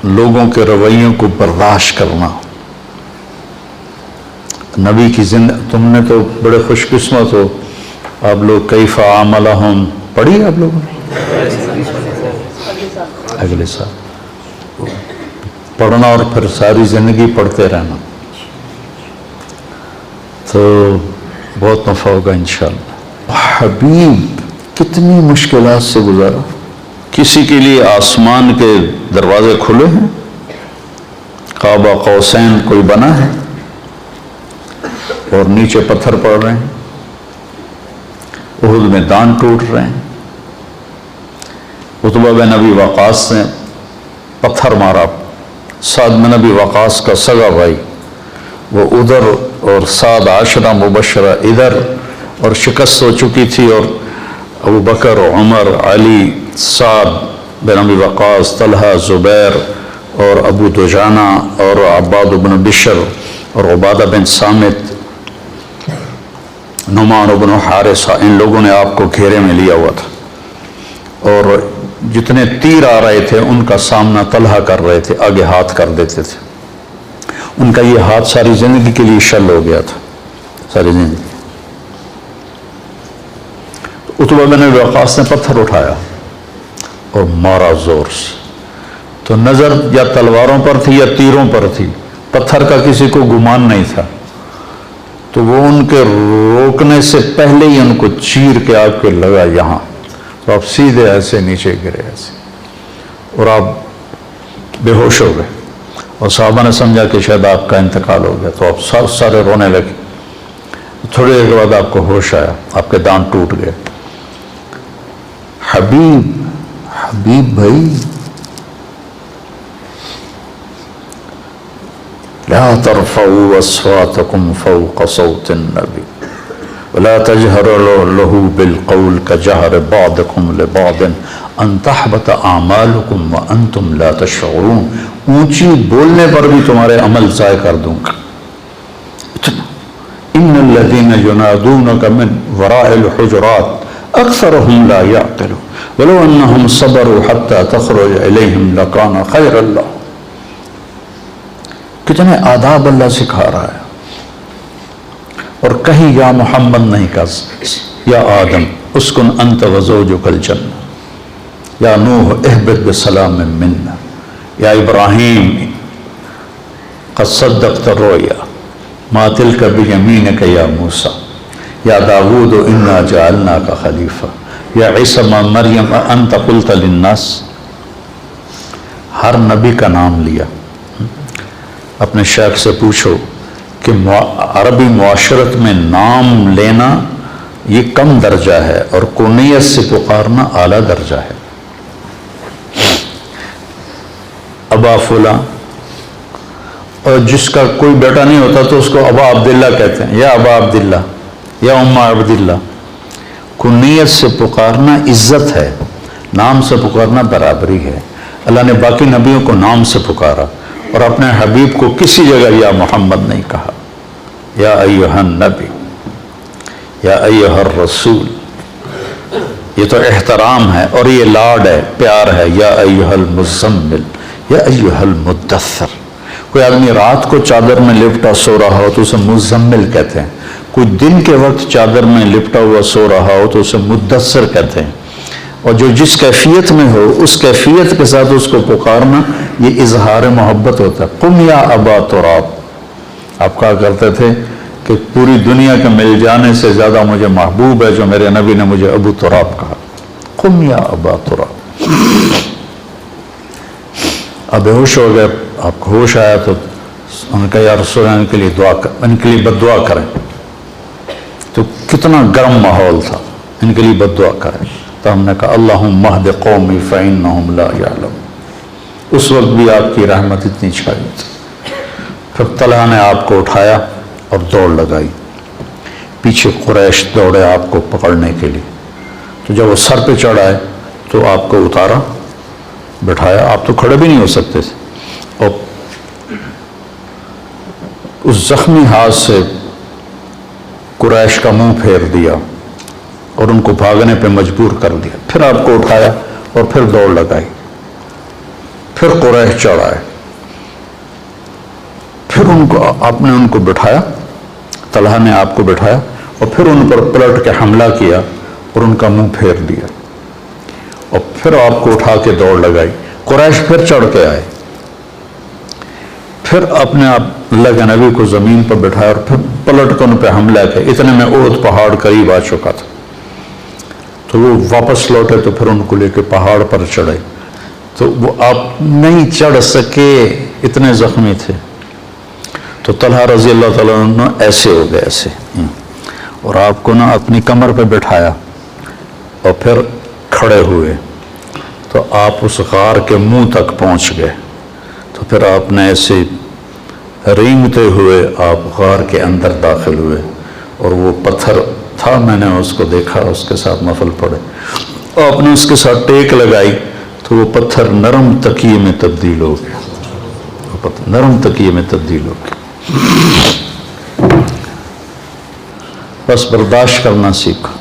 لوگوں کے رویوں کو برداشت کرنا. نبی کی زندگی تم نے تو بڑے خوش قسمت ہو آپ لوگ. کیف عاملہم پڑھی آپ لوگوں نے اگلے سال پڑھنا اور پھر ساری زندگی پڑھتے رہنا تو بہت نفع ہوگا انشاءاللہ. حبیب کتنی مشکلات سے گزارا. کسی کے لیے آسمان کے دروازے کھلے ہیں, قاب قوسین کوئی بنا ہے اور نیچے پتھر پڑ رہے ہیں, احد میں دان ٹوٹ رہے ہیں. عتبہ بن ابی وقاص نے پتھر مارا. سعد بن ابی وقاص کا سگا بھائی وہ ادھر اور سعد عشرہ مبشرہ ادھر, اور شکست ہو چکی تھی, اور ابو بکر عمر علی سعد بن ابی وقاص طلحہ زبیر اور ابو دجانہ اور عباد بن بشر اور عبادہ بن صامت نعمان بن حارثہ, ان لوگوں نے آپ کو گھیرے میں لیا ہوا تھا, اور جتنے تیر آ رہے تھے ان کا سامنا طلحہ کر رہے تھے, آگے ہاتھ کر دیتے تھے. ان کا یہ ہاتھ ساری زندگی کے لیے شل ہو گیا تھا, ساری زندگی. عتبہ بن ابی وقاص نے پتھر اٹھایا اور مارا زور سے, تو نظر یا تلواروں پر تھی یا تیروں پر تھی, پتھر کا کسی کو گمان نہیں تھا. تو وہ ان کے روکنے سے پہلے ہی ان کو چیر کے آپ کے لگا یہاں, تو آپ سیدھے ایسے نیچے گرے ایسے, اور آپ بے ہوش ہو گئے. اور صحابہ نے سمجھا کہ شاید آپ کا انتقال ہو گیا, تو آپ سارے رونے لگے. تھوڑی دیر کے بعد آپ کو ہوش آیا, آپ کے دانت ٹوٹ گئے. حبیب بھائی لا ترفعوا اصواتكم فوق صوت النبي ولا تجهروا له بالقول كجهر بعضكم لبعض ان تحبط اعمالكم وانتم لا تشعرون. اونچی بولنے پر بھی تمہارے عمل ضائع کر دوں گا. ان الذين ينادونك من وراء الحجرات اکثرهم لا يعقلون ولو انهم صبروا حتى تخرج اليهم لكان خيرا لهم. کتنے آداب اللہ سکھا رہا ہے, اور کہیں یا محمد نہیں کہا, یا آدم اسکن انت وزوجک الجنہ, یا نوح اہبط بسلام منا, یا ابراہیم قد صدقت الرؤیا ما تلک بیمینک یا موسیٰ, یا داود انا جعلناک خلیفہ, یا عیسی مریم انت قلت للناس. ہر نبی کا نام لیا. اپنے شیخ سے پوچھو کہ عربی معاشرت میں نام لینا یہ کم درجہ ہے اور کنیت سے پکارنا اعلیٰ درجہ ہے. ابا فلاں, اور جس کا کوئی بیٹا نہیں ہوتا تو اس کو ابا عبداللہ کہتے ہیں, یا ابا عبداللہ یا اما عبداللہ. کنیت سے پکارنا عزت ہے, نام سے پکارنا برابری ہے. اللہ نے باقی نبیوں کو نام سے پکارا اور اپنے حبیب کو کسی جگہ یا محمد نہیں کہا. یا ایہا النبی, یا ایہا الرسول, یہ تو احترام ہے اور یہ لاڈ ہے, پیار ہے. یا ایہا المزمل, یا ایہا المدثر. کوئی آدمی رات کو چادر میں لپٹا سو رہا ہو تو اسے مزمل کہتے ہیں. کوئی دن کے وقت چادر میں لپٹا ہوا سو رہا ہو تو اسے مدثر کہتے ہیں. اور جو جس کیفیت میں ہو اس کیفیت کے ساتھ اس کو پکارنا یہ اظہار محبت ہوتا ہے. قم یا ابا تراب, آپ کہا کرتے تھے کہ پوری دنیا کے مل جانے سے زیادہ مجھے محبوب ہے جو میرے نبی نے مجھے ابو تراب کہا. قم یا ابا تراب. اب بے ہوش ہو گئے, آپ کو ہوش آیا تو انہوں نے کہا یا رسول اللہ ان کے لیے دعا کر, ان کے لیے بد دعا کریں. تو کتنا گرم ماحول تھا, ان کے لیے بد دعا کریں. تو ہم نے کہا اللہم اہد قومی فإنہم لا یعلمون. اس وقت بھی آپ کی رحمت اتنی چھائی تھی. پھر طلحہ نے آپ کو اٹھایا اور دوڑ لگائی. پیچھے قریش دوڑے آپ کو پکڑنے کے لیے. تو جب وہ سر پہ چڑھ آئے تو آپ کو اتارا, بٹھایا. آپ تو کھڑے بھی نہیں ہو سکتے تھے, اور اس زخمی ہاتھ سے قریش کا منہ پھیر دیا اور ان کو بھاگنے پہ مجبور کر دیا. پھر آپ کو اٹھایا اور پھر دوڑ لگائی. پھر قریش چڑھ آئے، پھر آپ نے ان کو بٹھایا، طلحہ نے آپ کو بٹھایا اور پھر ان پر پلٹ کے حملہ کیا اور ان کا منہ پھیر دیا، اور پھر آپ کو اٹھا کے دوڑ لگائی، قریش پھر چڑھ کے آئے، پھر اپنے آپ اللہ کے نبی کو زمین پر بٹھایا اور پھر پلٹ کے ان پہ حملہ کیا، اتنے میں احد پہاڑ قریب آ چکا تھا، تو وہ واپس لوٹے تو پھر ان کو لے کے پہاڑ پر چڑھے، تو وہ آپ نہیں چڑھ سکے، اتنے زخمی تھے، تو طلحہ رضی اللہ تعالیٰ عنہ ایسے ہو گئے ایسے، اور آپ کو نا اپنی کمر پہ بٹھایا اور پھر کھڑے ہوئے، تو آپ اس غار کے منہ تک پہنچ گئے، تو پھر آپ نے ایسے رینگتے ہوئے آپ غار کے اندر داخل ہوئے، اور وہ پتھر تھا، میں نے اس کو دیکھا، اس کے ساتھ نفل پڑے، آپ نے اس کے ساتھ ٹیک لگائی تو وہ پتھر نرم تکیے میں تبدیل ہو گیا، وہ پتھر نرم تکیے میں تبدیل ہو گیا۔ بس برداشت کرنا سیکھو،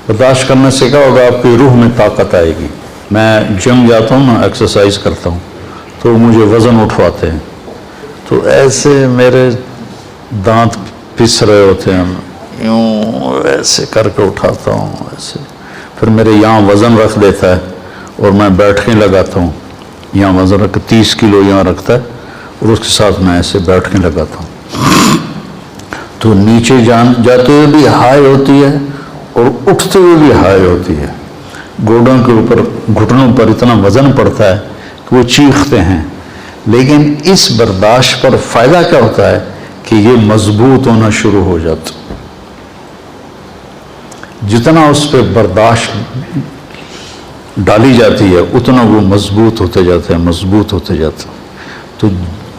برداشت کرنا سیکھا ہوگا، آپ کی روح میں طاقت آئے گی۔ میں جم جاتا ہوں نا، ایکسرسائز کرتا ہوں، تو مجھے وزن اٹھواتے ہیں، تو ایسے میرے دانت پس رہے ہوتے ہیں، یوں ایسے کر کے اٹھاتا ہوں ایسے، پھر میرے یہاں وزن رکھ دیتا ہے اور میں بیٹھنے لگاتا ہوں، یہاں وزن رکھ 30 کلو یہاں رکھتا ہے اور اس کے ساتھ میں ایسے بیٹھنے لگاتا ہوں، تو نیچے جاتے ہوئے بھی ہائی ہوتی ہے اور اٹھتے ہوئے بھی ہائی ہوتی ہے، گوڑوں کے اوپر گھٹنوں پر اتنا وزن پڑتا ہے کہ وہ چیختے ہیں، لیکن اس برداشت پر فائدہ کیا ہوتا ہے کہ یہ مضبوط ہونا شروع ہو جاتا، جتنا اس پہ برداشت ڈالی جاتی ہے اتنا وہ مضبوط ہوتے جاتے ہیں، مضبوط ہوتے جاتے ہیں۔ تو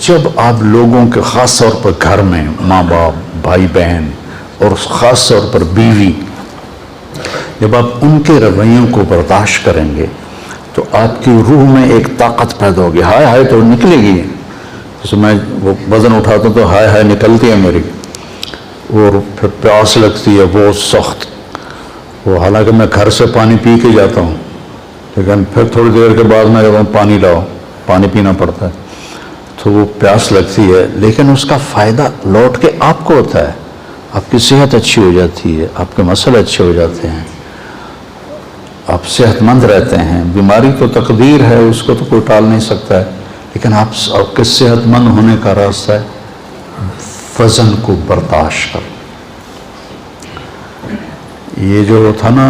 جب آپ لوگوں کے خاص طور پر گھر میں ماں باپ، بھائی بہن اور خاص طور پر بیوی، جب آپ ان کے رویوں کو برداشت کریں گے تو آپ کی روح میں ایک طاقت پیدا ہوگی، ہائے ہائے تو نکلے گی، جیسے میں وہ وزن اٹھاتا ہوں تو ہائے ہائے نکلتی ہے میری، اور پھر پیاس لگتی ہے بہت سخت، وہ حالانکہ میں گھر سے پانی پی کے جاتا ہوں، لیکن پھر تھوڑی دیر کے بعد میں جب پانی لاؤ، پانی پینا پڑتا ہے، تو وہ پیاس لگتی ہے، لیکن اس کا فائدہ لوٹ کے آپ کو ہوتا ہے، آپ کی صحت اچھی ہو جاتی ہے، آپ کے مسئلے اچھے ہو جاتے ہیں، آپ صحت مند رہتے ہیں۔ بیماری تو تقدیر ہے، اس کو تو کوئی ٹال نہیں سکتا ہے، لیکن آپ کے صحت مند ہونے کا راستہ ہے وزن کو برداشت کر۔ یہ جو تھا نا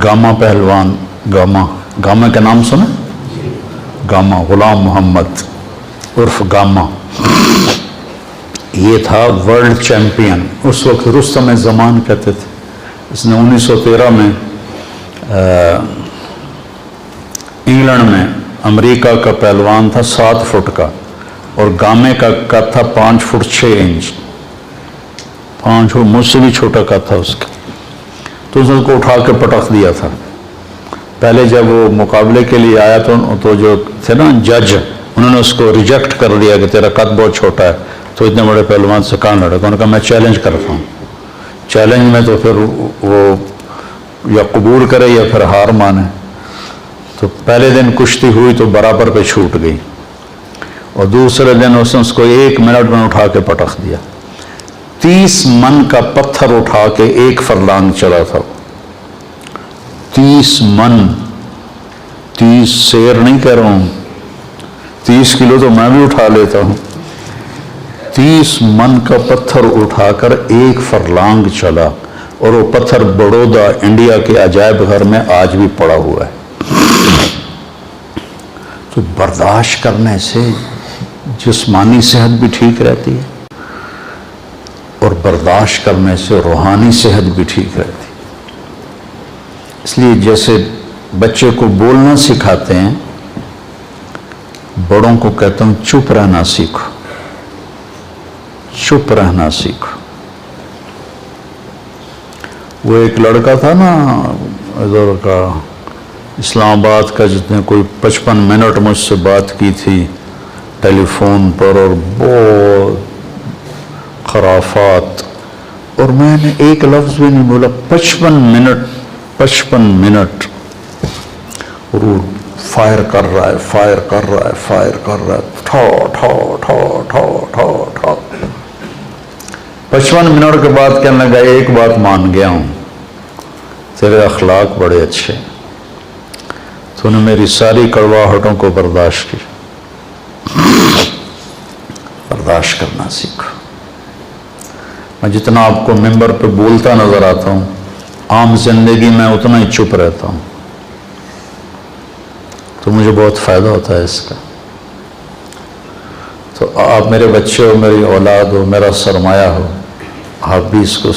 گاما پہلوان، گاما کا نام سنا؟ گاما غلام محمد عرف گاما، یہ تھا ورلڈ چیمپئن، اس وقت رستم زمان کہتے تھے، اس نے 1913 میں انگلینڈ میں، امریکہ کا پہلوان تھا 7 فٹ کا، اور گامے کا قد تھا 5 فٹ 6 انچ، 5 فٹ مجھ سے بھی چھوٹا قد تھا اس کا، تو اس نے کو اٹھا کے پٹخ دیا تھا۔ پہلے جب وہ مقابلے کے لیے آیا تو جو تھے نا جج، انہوں نے اس کو ریجیکٹ کر دیا کہ تیرا قد بہت چھوٹا ہے، تو اتنے بڑے پہلوان سے کہاں لڑے گا؟ انہوں نے کہا میں چیلنج کرتا ہوں، چیلنج میں تو پھر وہ یا قبول کرے یا پھر ہار مانے، تو پہلے دن کشتی ہوئی تو برابر پہ چھوٹ گئی، اور دوسرے دن اس نے اس کو 1 منٹ میں اٹھا کے پٹخ دیا، 30 من کا پتھر اٹھا کے 1 فرلانگ چلا تھا، 30 من، 30 سیر نہیں کہہ رہا ہوں، 30 کلو تو میں بھی اٹھا لیتا ہوں، 30 من کا پتھر اٹھا کر 1 فرلانگ چلا، اور وہ پتھر بڑودہ انڈیا کے عجائب گھر میں آج بھی پڑا ہوا ہے۔ تو برداشت کرنے سے جسمانی صحت بھی ٹھیک رہتی ہے، اور برداشت کرنے سے روحانی صحت بھی ٹھیک رہتی ہے۔ اس لیے جیسے بچے کو بولنا سکھاتے ہیں، بڑوں کو کہتا ہوں چپ رہنا سیکھو، چپ رہنا سیکھو۔ وہ ایک لڑکا تھا نا ادھر کا، اسلام آباد کا، جس نے کوئی 55 منٹ مجھ سے بات کی تھی ٹیلی فون پر، اور بہت خرافات، اور میں نے ایک لفظ بھی نہیں بولا، 55 منٹ، اور وہ فائر کر رہا ہے، فائر کر رہا ہے، فائر کر رہا ہے، ٹھو ٹھو ٹھو ٹھو ٹھو ٹھو۔ 55 منٹ کے بعد کہنے لگا ایک بات مان گیا ہوں، تیرے اخلاق بڑے اچھے، تو نے میری ساری کڑواہٹوں کو برداشت کی، برداشت کرنا سیکھو۔ میں جتنا آپ کو ممبر پہ بولتا نظر آتا ہوں، عام زندگی میں اتنا ہی چپ رہتا ہوں، تو مجھے بہت فائدہ ہوتا ہے اس کا۔ تو آپ میرے بچے ہو، میری اولاد ہو، میرا سرمایہ ہو، آپ بھی اس کو